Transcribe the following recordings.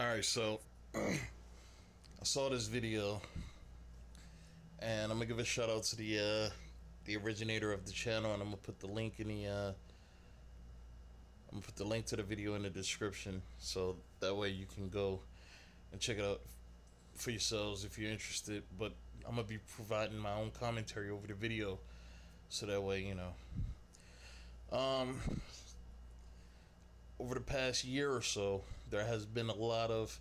Alright, so I saw this video and I'm gonna give a shout out to the originator of the channel, and I'm gonna put the link in the I'm gonna put the link to the video in the description, so that way you can go and check it out for yourselves if you're interested. But I'm gonna be providing my own commentary over the video, so that way over the past year or so, there has been a lot of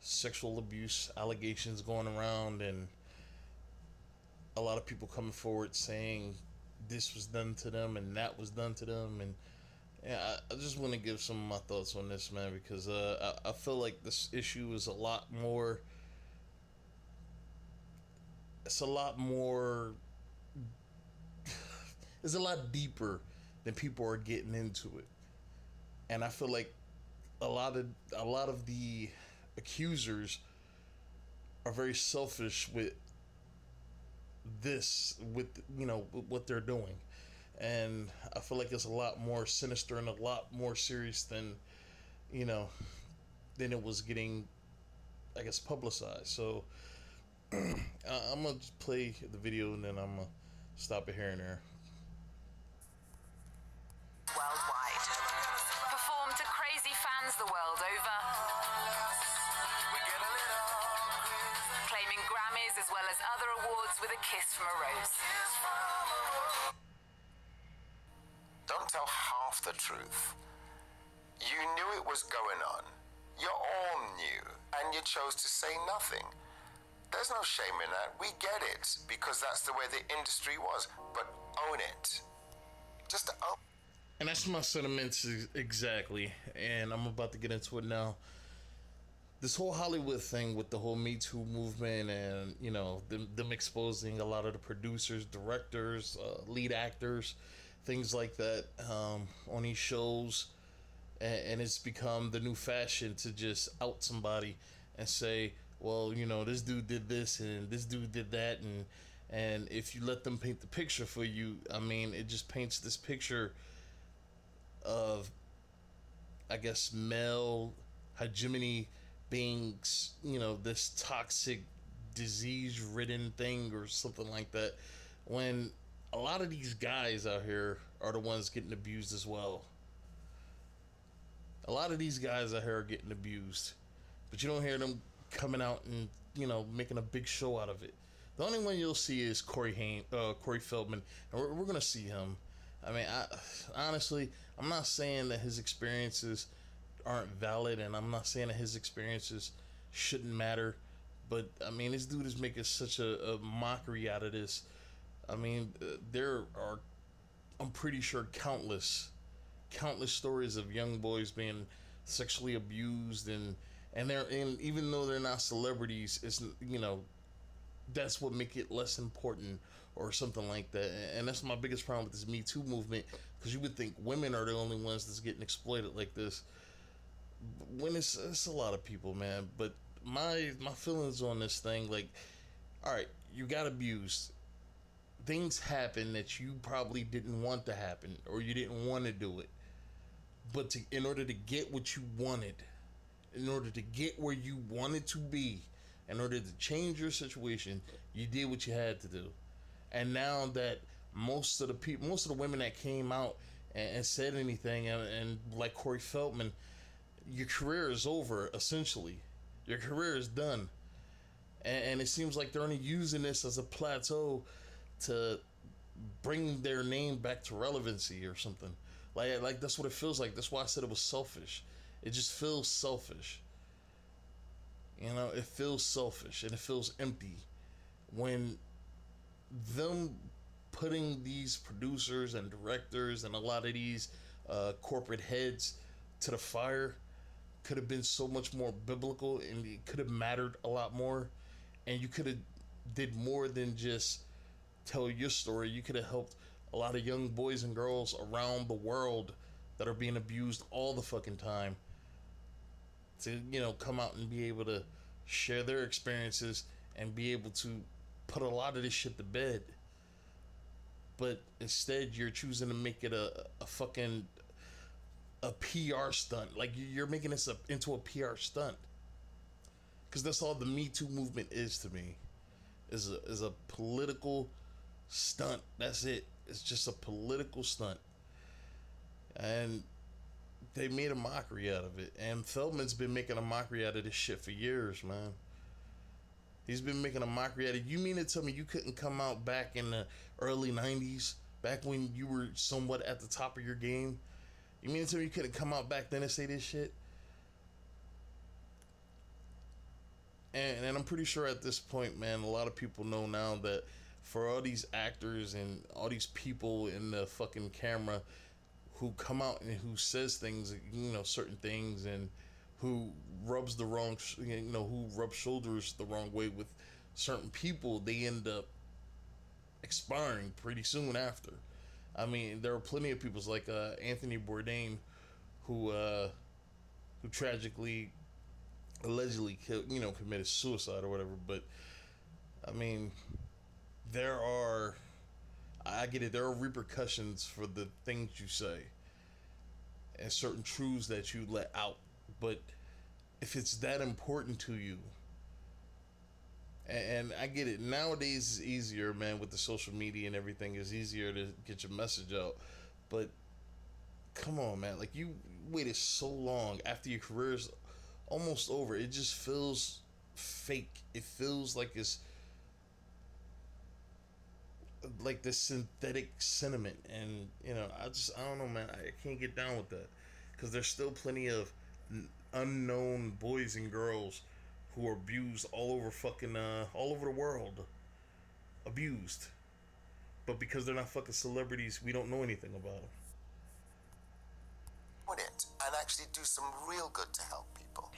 sexual abuse allegations going around, and a lot of people coming forward saying this was done to them and that was done to them. And yeah, I just want to give some of my thoughts on this, man, because I feel like this issue is a lot more. It's a lot more. It's a lot deeper than people are getting into it. And I feel like a lot of the accusers are very selfish with this, with what they're doing. And I feel like it's a lot more sinister and a lot more serious than it was getting, I guess, publicized. So I'm gonna just play the video and then I'm gonna stop it here and there. Worldwide, performed to crazy fans the world over, claiming Grammys as well as other awards with a kiss from a rose. Don't tell half the truth. You knew it was going on. You all knew, and you chose to say nothing. There's no shame in that. We get it, because that's the way the industry was. But own it. Just own. And that's my sentiments exactly. And I'm about to get into it now. This whole Hollywood thing with the whole Me Too movement, and them exposing a lot of the producers, directors, lead actors, things like that on these shows, and it's become the new fashion to just out somebody and say, well, this dude did this and this dude did that, and if you let them paint the picture for you, I mean, it just paints this picture of, I guess, male hegemony being, this toxic, disease-ridden thing or something like that, when a lot of these guys out here are the ones getting abused as well. A lot of these guys out here are getting abused, but you don't hear them coming out and making a big show out of it. The only one you'll see is Corey Feldman, and we're gonna see him. I mean, honestly, I'm not saying that his experiences aren't valid, and I'm not saying that his experiences shouldn't matter, but I mean, this dude is making such a mockery out of this. I mean, there are, I'm pretty sure, countless stories of young boys being sexually abused, and even though they're not celebrities, it's that's what make it less important or something like that. And that's my biggest problem with this Me Too movement, because you would think women are the only ones that's getting exploited like this, when it's a lot of people, man. But my feelings on this thing, like, all right, you got abused, things happen that you probably didn't want to happen, or you didn't want to do it, but in order to get what you wanted, in order to get where you wanted to be, in order to change your situation, you did what you had to do. And now that most of the women that came out and said anything, and like Corey Feldman, your career is over, essentially. Your career is done. And it seems like they're only using this as a plateau to bring their name back to relevancy or something. Like that's what it feels like. That's why I said it was selfish. It just feels selfish. It feels selfish, and it feels empty when them putting these producers and directors and a lot of these corporate heads to the fire could have been so much more biblical, and it could have mattered a lot more, and you could have did more than just tell your story. You could have helped a lot of young boys and girls around the world that are being abused all the fucking time to come out and be able to share their experiences and be able to put a lot of this shit to bed. But instead, you're choosing to make it a fucking PR stunt. Like, you're making this into a PR stunt. because that's all the Me Too movement is to me. Is a political stunt. That's it. It's just a political stunt, and they made a mockery out of it. And Feldman's been making a mockery out of this shit for years, man. He's been making a mockery out of it. You mean to tell me you couldn't come out back in the early '90s, back when you were somewhat at the top of your game? You mean to tell me you couldn't come out back then and say this shit? And I'm pretty sure at this point, man, a lot of people know now that for all these actors and all these people in the fucking camera who come out and who says things, you know, certain things, and who rubs the wrong, you know, who rubs shoulders the wrong way with certain people, they end up expiring pretty soon after. I mean, there are plenty of people like Anthony Bourdain who tragically, allegedly, committed suicide or whatever. But I mean, I get it. There are repercussions for the things you say and certain truths that you let out. But if it's that important to you, and I get it, nowadays it's easier, man, with the social media and everything. It's easier to get your message out. But come on, man, like, you waited so long after your career's almost over. It just feels fake. It feels like it's like this synthetic sentiment. And I don't know, man, I can't get down with that, because there's still plenty of unknown boys and girls who are abused all over the world, abused, but because they're not fucking celebrities, we don't know anything about them. It and actually do some real good to help people.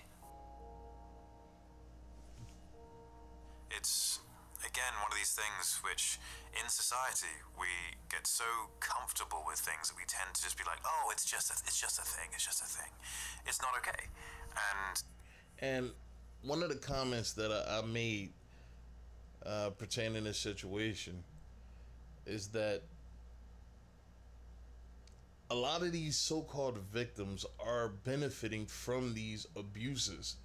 It's, again, one of these things which, in society, we get so comfortable with things that we tend to just be like, oh, it's just a thing. It's not okay. And one of the comments that I made pertaining to this situation is that a lot of these so-called victims are benefiting from these abuses,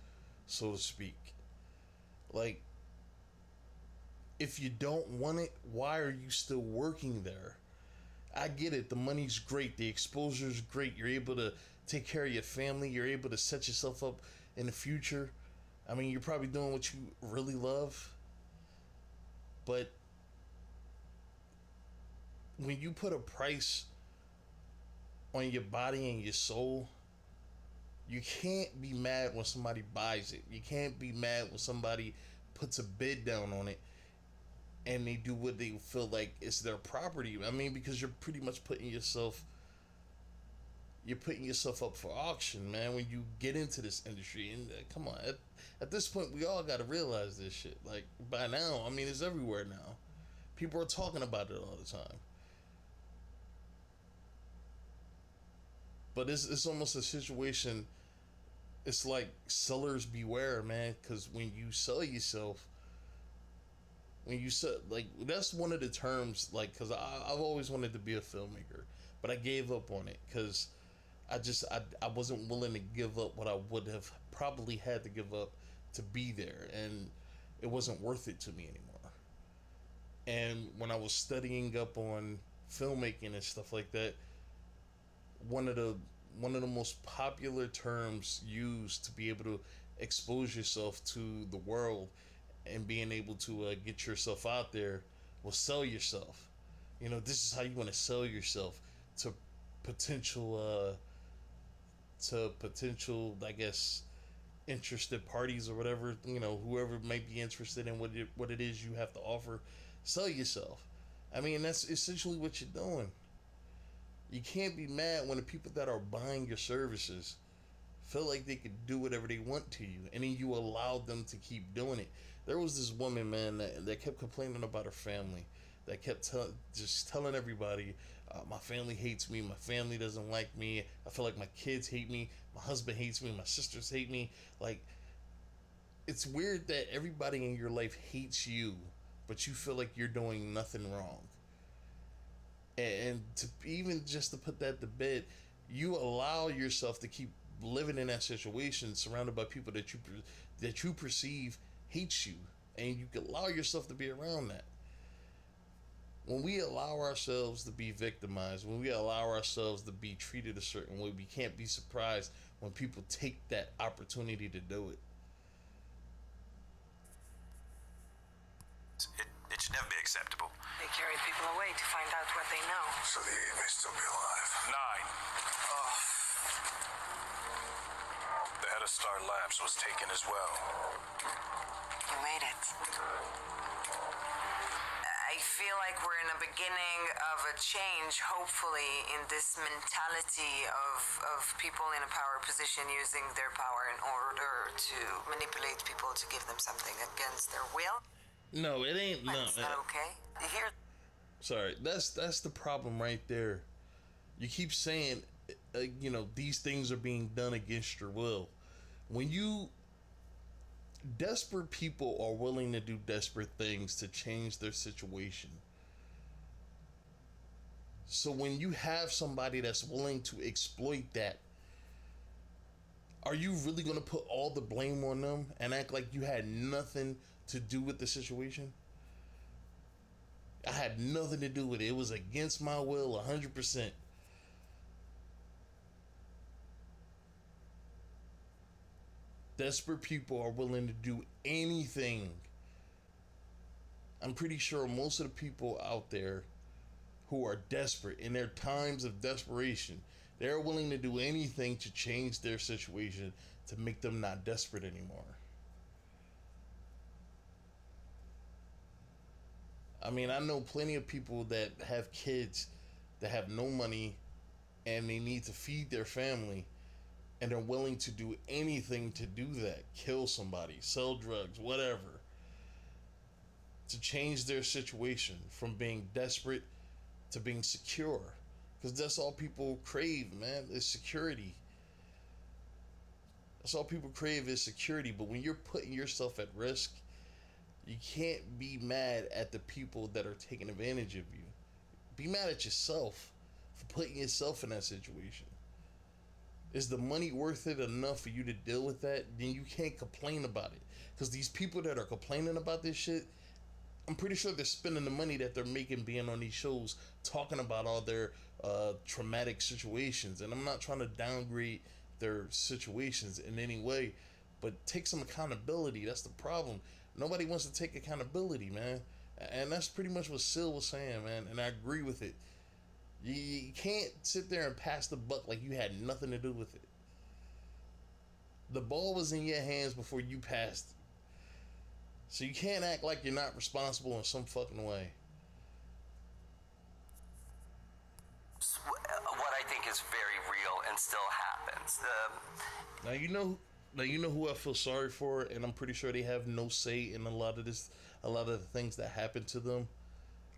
so to speak. Like, if you don't want it, why are you still working there? I get it. The money's great. The exposure's great. You're able to take care of your family. You're able to set yourself up in the future. I mean, you're probably doing what you really love. But when you put a price on your body and your soul, you can't be mad when somebody buys it. You can't be mad when somebody puts a bid down on it and they do what they feel like it's their property. I mean, because you're pretty much putting yourself up for auction, man, when you get into this industry. And come on, at this point, we all got to realize this shit. Like, by now, I mean, it's everywhere now. People are talking about it all the time. But it's almost a situation. It's like sellers beware, man. Because when you sell yourself, like, that's one of the terms. Like, because I've always wanted to be a filmmaker, but I gave up on it because I wasn't willing to give up what I would have probably had to give up to be there, and it wasn't worth it to me anymore. And when I was studying up on filmmaking and stuff like that, one of the most popular terms used to be able to expose yourself to the world and being able to get yourself out there was sell yourself. This is how you want to sell yourself to potential, I guess, interested parties or whatever. Whoever might be interested in what it is you have to offer. Sell yourself. I mean, that's essentially what you're doing. You can't be mad when the people that are buying your services feel like they could do whatever they want to you, and then you allow them to keep doing it. There was this woman, man, that kept complaining about her family, that kept just telling everybody, my family hates me, my family doesn't like me, I feel like my kids hate me, my husband hates me, my sisters hate me. Like, it's weird that everybody in your life hates you, but you feel like you're doing nothing wrong. And to even just to put that to bed, you allow yourself to keep living in that situation, surrounded by people that you perceive hates you, and you can allow yourself to be around that. When we allow ourselves to be victimized, when we allow ourselves to be treated a certain way, we can't be surprised when people take that opportunity to do it. It should never be acceptable. They carry people away to find out what they know. So the 8 may still be alive. 9. The head of Star Labs was taken as well. You made it. I feel like we're in the beginning of a change, hopefully, in this mentality of people in a power position using their power in order to manipulate people to give them something against their will. No, it ain't. No, Is that okay? Here. Sorry, that's the problem right there. You keep saying, these things are being done against your will. When desperate people are willing to do desperate things to change their situation. So when you have somebody that's willing to exploit that, are you really going to put all the blame on them and act like you had nothing to do with the situation? I had nothing to do with it. It was against my will 100%. Desperate people are willing to do anything. I'm pretty sure most of the people out there who are desperate in their times of desperation, they're willing to do anything to change their situation to make them not desperate anymore. I mean, I know plenty of people that have kids that have no money and they need to feed their family, and they're willing to do anything to do that. Kill somebody, sell drugs, whatever, to change their situation from being desperate to being secure. Because that's all people crave, man, is security. That's all people crave is security. But when you're putting yourself at risk, you can't be mad at the people that are taking advantage of you. Be mad at yourself for putting yourself in that situation. Is the money worth it enough for you to deal with that? Then you can't complain about it. Because these people that are complaining about this shit, I'm pretty sure they're spending the money that they're making being on these shows talking about all their traumatic situations. And I'm not trying to downgrade their situations in any way, but take some accountability. That's the problem. Nobody wants to take accountability, man. And that's pretty much what Sil was saying, man. And I agree with it. You can't sit there and pass the buck like you had nothing to do with it. The ball was in your hands before you passed it. So you can't act like you're not responsible in some fucking way. What I think is very real and still happens. Now you know who I feel sorry for, and I'm pretty sure they have no say in a lot of the things that happen to them.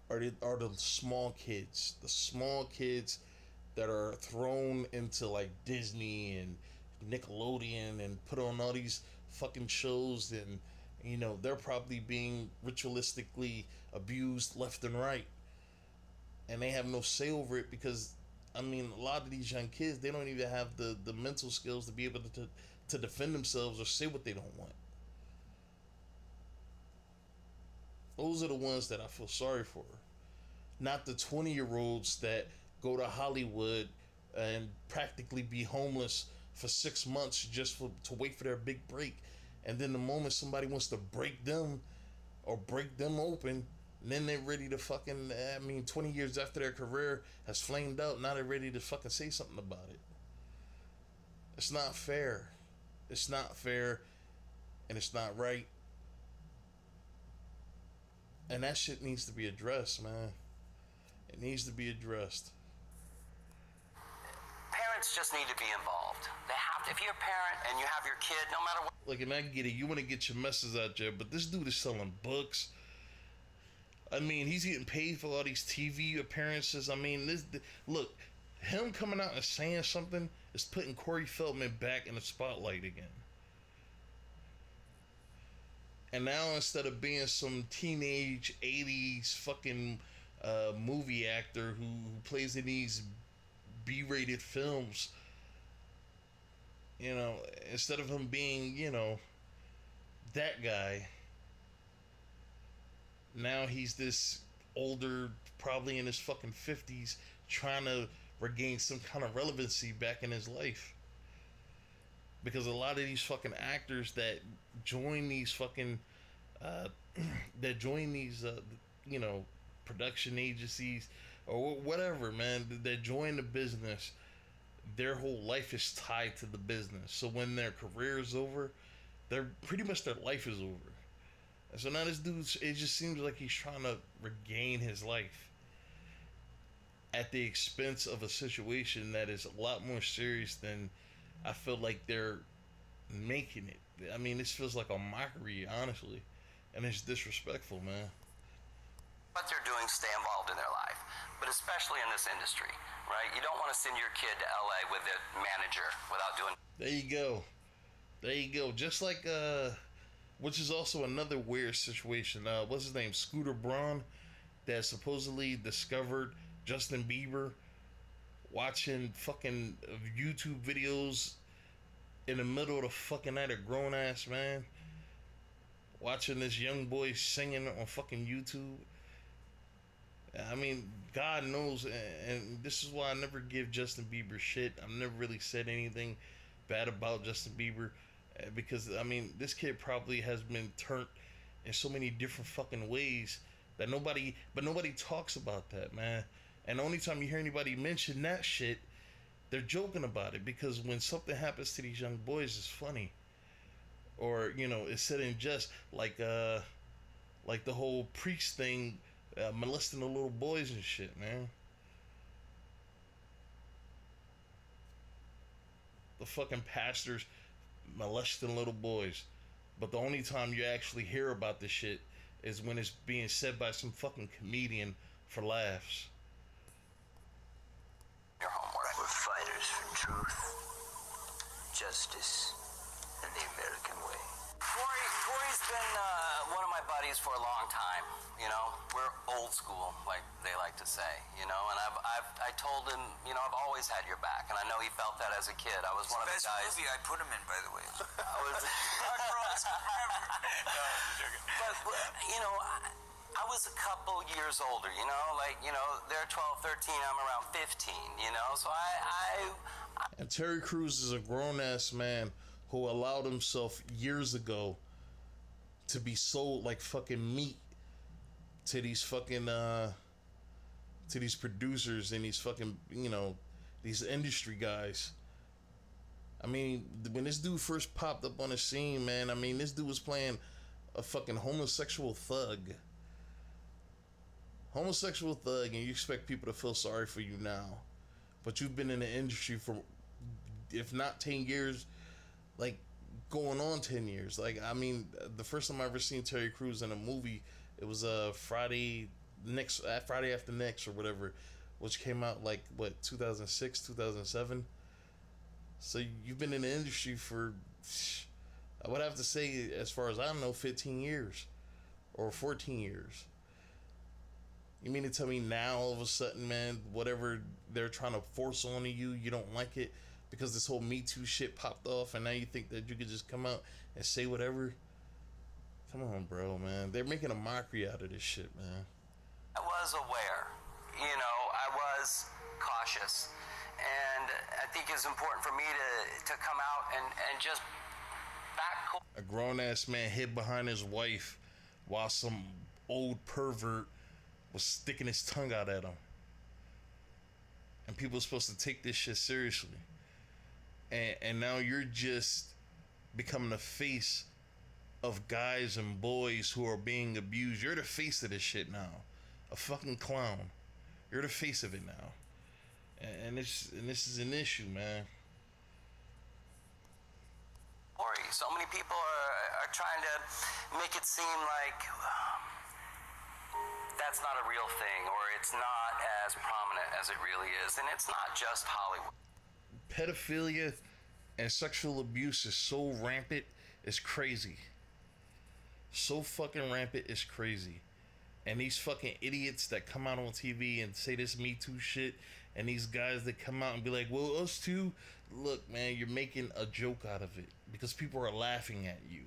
Are the small kids. The small kids that are thrown into like Disney and Nickelodeon and put on all these fucking shows, and they're probably being ritualistically abused left and right. And they have no say over it because, I mean, a lot of these young kids, they don't even have the mental skills to be able to defend themselves or say what they don't want. Those are the ones that I feel sorry for. Not the 20-year-olds that go to Hollywood and practically be homeless for 6 months just to wait for their big break. And then the moment somebody wants to break them or break them open, then they're ready to 20 years after their career has flamed out, now they're ready to fucking say something about it. It's not fair. It's not fair, and it's not right. And that shit needs to be addressed, man. It needs to be addressed. Parents just need to be involved. They have to. If you're a parent and you have your kid, no matter what. Look, and I get it. You want to get your message out there, but this dude is selling books. I mean, he's getting paid for all these TV appearances. I mean, look, him coming out and saying something is putting Corey Feldman back in the spotlight again. And now instead of being some teenage 80s fucking movie actor who plays in these B-rated films, You know, instead of him being, you know, that guy, now he's this older, probably in his fucking 50s, trying to regain some kind of relevancy back in his life. Because a lot of these fucking actors that join these fucking, uh, that join these, you know, production agencies or whatever, man, that join the business, their whole life is tied to the business. So when their career is over, they're pretty much their life is over. And so now this dude, it just seems like he's trying to regain his life at the expense of a situation that is a lot more serious than I feel like they're making it. I mean, this feels like a mockery, honestly, and it's disrespectful, man. What they're doing, stay involved in their life, but especially in this industry, right? You don't want to send your kid to LA with a manager without doing. There you go. There you go. Just like, which is also another weird situation. What's his name? Scooter Braun, that supposedly discovered Justin Bieber watching fucking YouTube videos in the middle of the fucking night, a grown ass man watching this young boy singing on fucking YouTube. I mean, God knows, and this is why I never give Justin Bieber shit. I've never really said anything bad about Justin Bieber, because I mean, this kid probably has been turned in so many different fucking ways that nobody talks about that, man. And the only time you hear anybody mention that shit, they're joking about it, because when something happens to these young boys, it's funny, or you know, it's said in jest, like the whole priest thing, molesting the little boys and shit, man. The fucking pastors molesting little boys, but the only time you actually hear about this shit is when it's being said by some fucking comedian for laughs. Your homework. We're fighters for truth, justice, and the American way. Corey's been one of my buddies for a long time. You know, we're old school, like they like to say. You know, and I told him, you know, I've always had your back, and I know he felt that as a kid. I was one of the guys. Best movie I put him in, by the way. I was. But you know, I was a couple years older. You know, like, you know, they're 12, 13. I'm around 15. You know, so I And Terry Crews is a grown ass man who allowed himself years ago to be sold like fucking meat to these fucking to these producers and these fucking, you know, these industry guys. I mean, when this dude first popped up on the scene, man, I mean, this dude was playing a fucking homosexual thug. Homosexual thug, and you expect people to feel sorry for you now. But you've been in the industry for, if not 10 years, like going on 10 years. Like, I mean, the first time I ever seen Terry Crews in a movie, it was Friday After Next or whatever, which came out like, what, 2006, 2007? So you've been in the industry for, I would have to say, as far as I know, 15 years or 14 years. You mean to tell me now, all of a sudden, man, whatever they're trying to force onto you, you don't like it because this whole Me Too shit popped off, and now you think that you could just come out and say whatever? Come on, bro, man. They're making a mockery out of this shit, man. I was aware. You know, I was cautious. And I think it's important for me to come out and just back. A grown-ass man hid behind his wife while some old pervert was sticking his tongue out at him. And people are supposed to take this shit seriously. And now you're just becoming the face of guys and boys who are being abused. You're the face of this shit now. A fucking clown. You're the face of it now. And this is an issue, man. So many people are trying to make it seem like that's not a real thing, or it's not as prominent as it really is. And it's not just Hollywood. Pedophilia and sexual abuse is so rampant, it's crazy. So fucking rampant, it's crazy. And these fucking idiots that come out on TV and say this Me Too shit, and these guys that come out and be like, well, us too, look, man, you're making a joke out of it because people are laughing at you.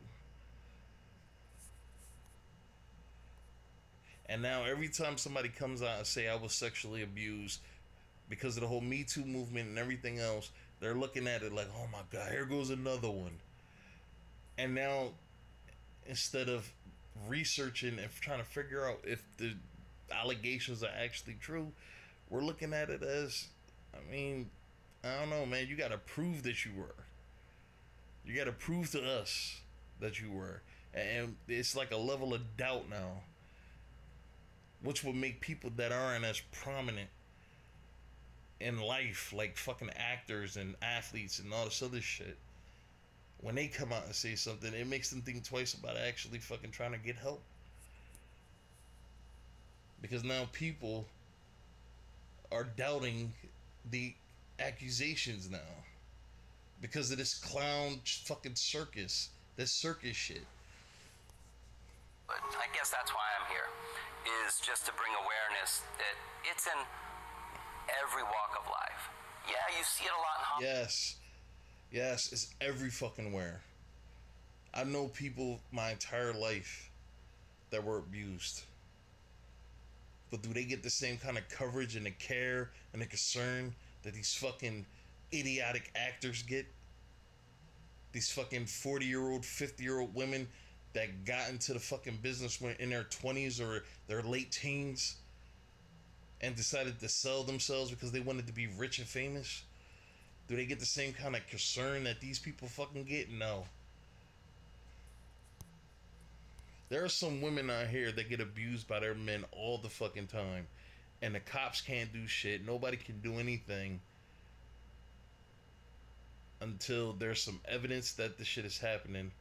And now every time somebody comes out and say I was sexually abused because of the whole Me Too movement and everything else, they're looking at it like, oh my God, here goes another one. And now, instead of researching and trying to figure out if the allegations are actually true, we're looking at it as, I mean, I don't know, man. You got to prove that you were. You got to prove to us that you were. And it's like a level of doubt now, which would make people that aren't as prominent in life, like fucking actors and athletes and all this other shit, when they come out and say something, it makes them think twice about actually fucking trying to get help. Because now people are doubting the accusations now because of this clown fucking circus, this circus shit. But I guess that's why I'm here, is just to bring awareness that it's in every walk of life. Yeah, you see it a lot in Hollywood. Yes, it's every fucking where. I know people my entire life that were abused. But do they get the same kind of coverage and the care and the concern that these fucking idiotic actors get? These fucking 40-year-old, 50-year-old women that got into the fucking business when in their 20s or their late teens and decided to sell themselves because they wanted to be rich and famous? Do they get the same kind of concern that these people fucking get? No. There are some women out here that get abused by their men all the fucking time. And the cops can't do shit. Nobody can do anything until there's some evidence that the shit is happening.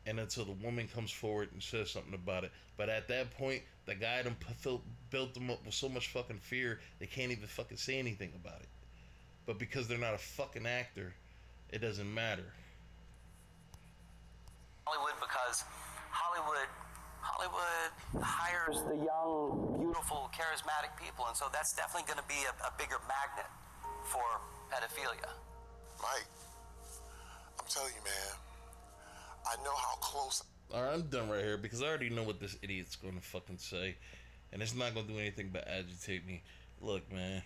And until the woman comes forward and says something about it. But at that point, the guy done built them up with so much fucking fear, they can't even fucking say anything about it. But because they're not a fucking actor, it doesn't matter. Hollywood, because Hollywood hires the young, beautiful, charismatic people, and so that's definitely going to be a bigger magnet for pedophilia. Mike, I'm telling you, man, I know how close. Alright, I'm done right here because I already know what this idiot's going to fucking say. And it's not going to do anything but agitate me. Look, man,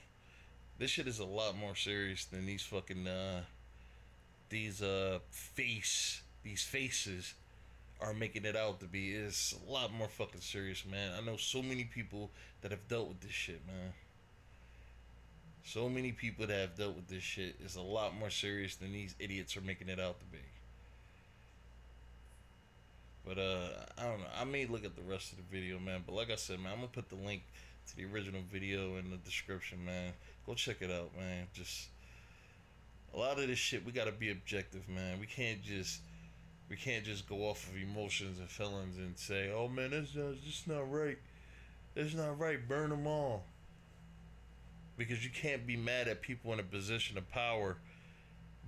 this shit is a lot more serious than these fucking, these faces are making it out to be. It's a lot more fucking serious, man. I know so many people that have dealt with this shit, man. So many people that have dealt with this shit. Is a lot more serious than these idiots are making it out to be. But I don't know. I may look at the rest of the video, man. But like I said, man, I'm gonna put the link to the original video in the description, man. Go check it out, man. Just a lot of this shit, we gotta be objective, man. We can't just go off of emotions and feelings and say, oh man, that's just not right. That's not right. Burn them all. Because you can't be mad at people in a position of power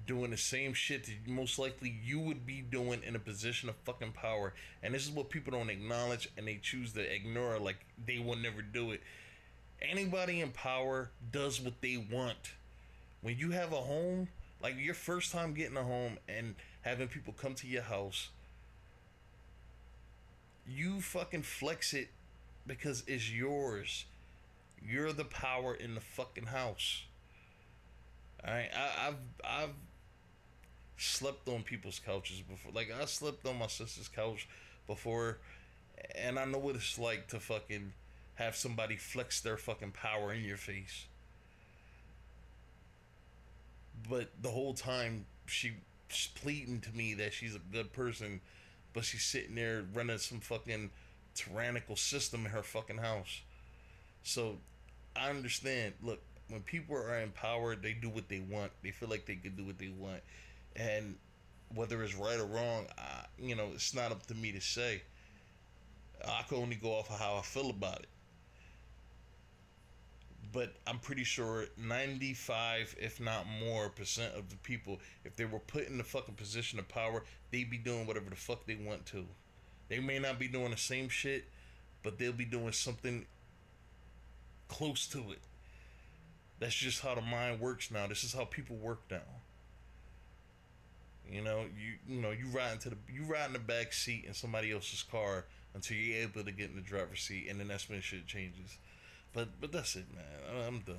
doing the same shit that most likely you would be doing in a position of fucking power. And this is what people don't acknowledge, and they choose to ignore like they will never do it. Anybody in power does what they want. When you have a home, like your first time getting a home and having people come to your house, you fucking flex it because it's yours. You're the power in the fucking house. Alright, I've slept on people's couches before. Like, I slept on my sister's couch before, and I know what it's like to fucking have somebody flex their fucking power in your face. But the whole time she's pleading to me that she's a good person, but she's sitting there running some fucking tyrannical system in her fucking house. So I understand. Look, when people are in power, they do what they want. They feel like they can do what they want, and whether it's right or wrong, it's not up to me to say. I can only go off of how I feel about it. But I'm pretty sure 95, if not more, % of the people, if they were put in the fucking position of power, they'd be doing whatever the fuck they want to. They may not be doing the same shit, but they'll be doing something close to it. That's just how the mind works now. This is how people work now. You ride in the back seat in somebody else's car until you're able to get in the driver's seat, and then that's when shit changes. But that's it, man. I'm done.